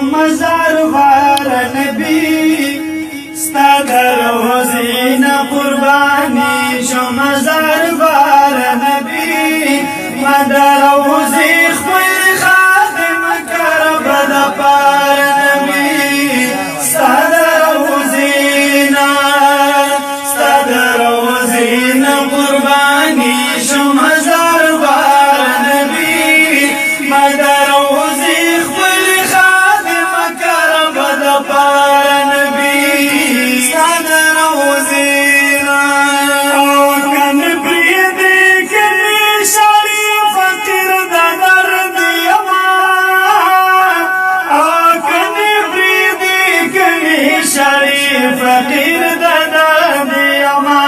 مزار وار نبی ستا دروزین قربانی شو مزار وار نبی مدروزی خپل خادم کرب د پار نبی ستا دروزین قربانی شو مزار وار نبی مدروزی خپل خادم کرب د پار نبی ستا دروزین او کن پریدی کنی شاری فقیر د درد یما او کن پریدی کنی شاری فقیر د درد یما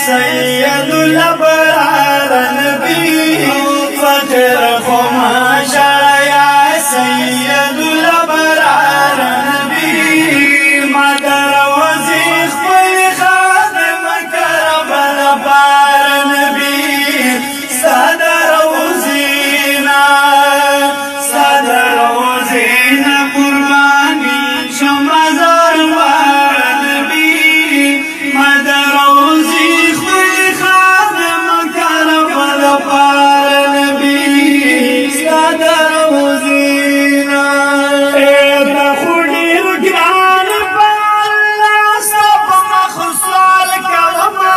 سید الابرار نبی فقر خما شایا سید الابرار نبی مدر وزی خپل خادم کرب د پار نبی صدر وزینا قربانی شمزار وار نبی مدر وزی پار نبی صدر وزینا ایتا خوڑی رگران پار اللہ سب مخصال کلما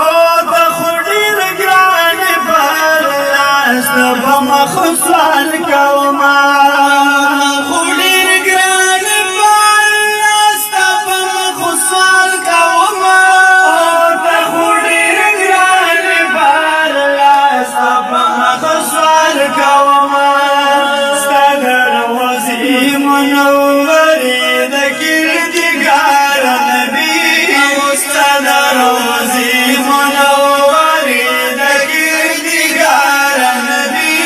ایتا خوڑی رگران پار اللہ سب مخصال کلما منوری د کردگار نبی صدر وزی منوری د کردگار نبی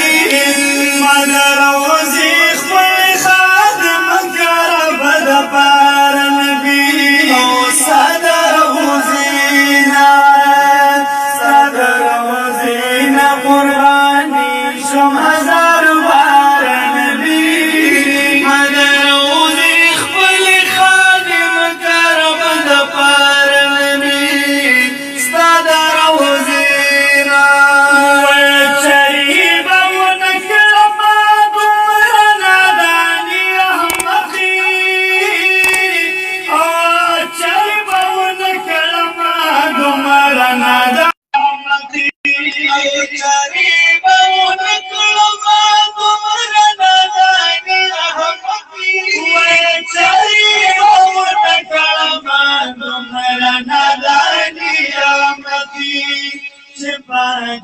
مدر وزی خپل خادم کرب د پار نبی صدر وزینا قربانی شم هزار وار نبی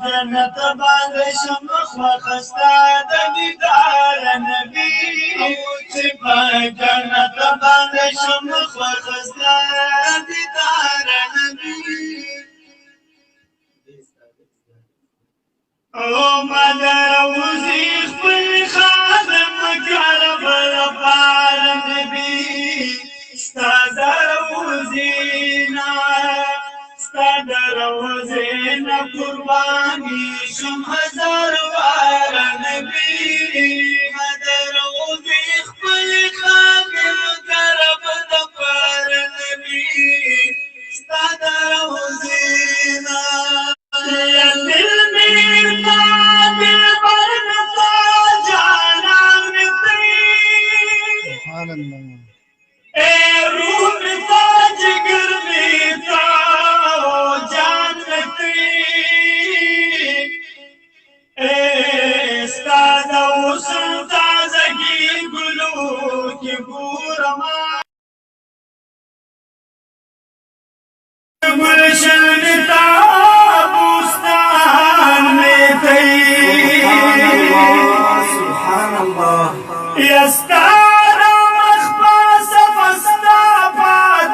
جنت باندې شمخ وخستا د دیدار نبی چې په جنت باندې شمخ وخستا د دیدار نبی او مدر وزی خپل خادم کرب د پار نبی ستا دروزینا صدر وزین قربانی شم هزار وار نبی مدر وزی خپل خادم کرب د پار نبی صدر وزینا دل میرتا دل برنتا جانان میتی سبحان اللہ اے روح میتا جگر میتا गुलशन का बुस्तान में थी सुभान अल्लाह यस्तारा मखबा सफस्ता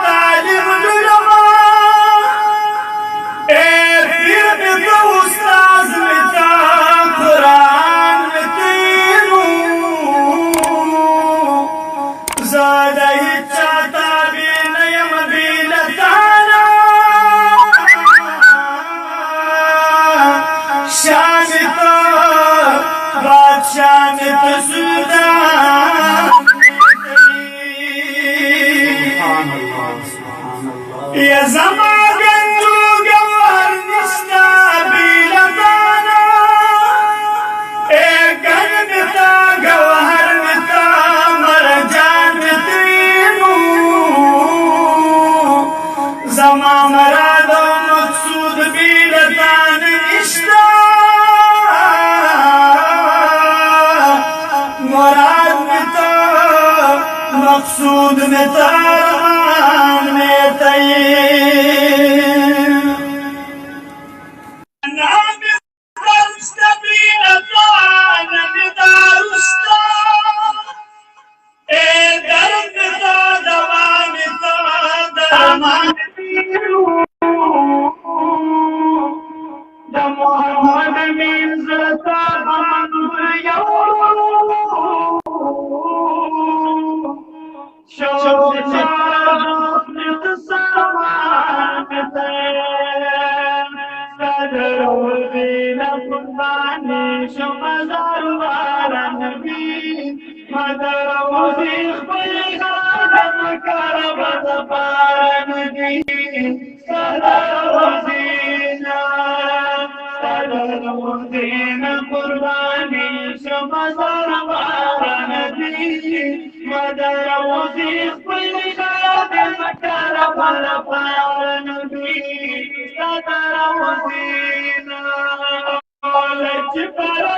तालिम लुलमा ए फिर भी उस्ताद में था कुरान مقصود میں تران میں نام مستبین نام دارستا اے درد تا دوام تا درمان دا محمد من زلتا بمنور شوق چارا سامان صدر ودین قربانی شمزار والا نبی مدر وزیخ بلغادم کرب دبار نبی صدر ودین قربانی شمزار والا نبی مدر وزیخ بلغادم کرب دبار نبی صدر ودین لچ پر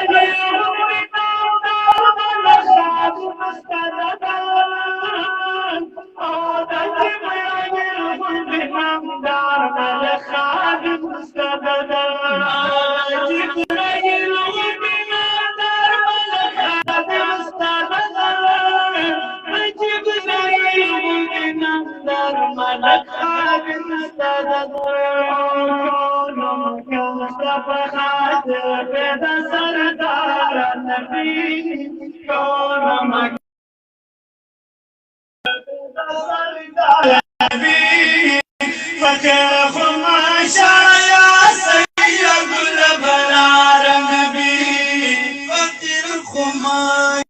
فكيف ما شاء يا سيد البرار نبي فقير الخماي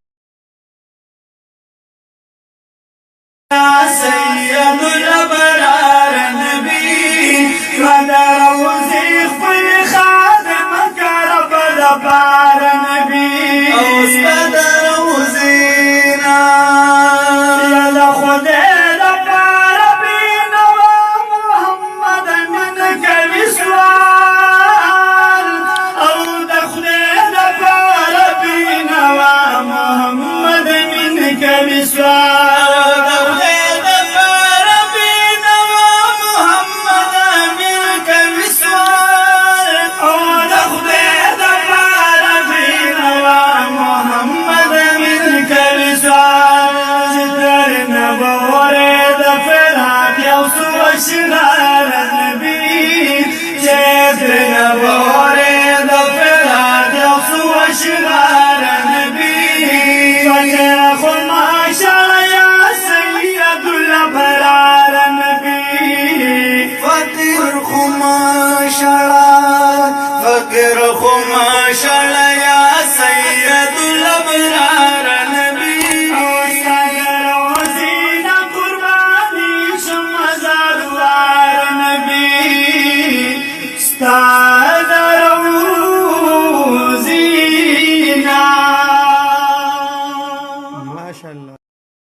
يا سيد البرار نبي مدر وزيخ في خادم كرب البار نبي أستدر وزينا يا لخذ شغال النبي جدنا بوري ضفرات يوصو شغال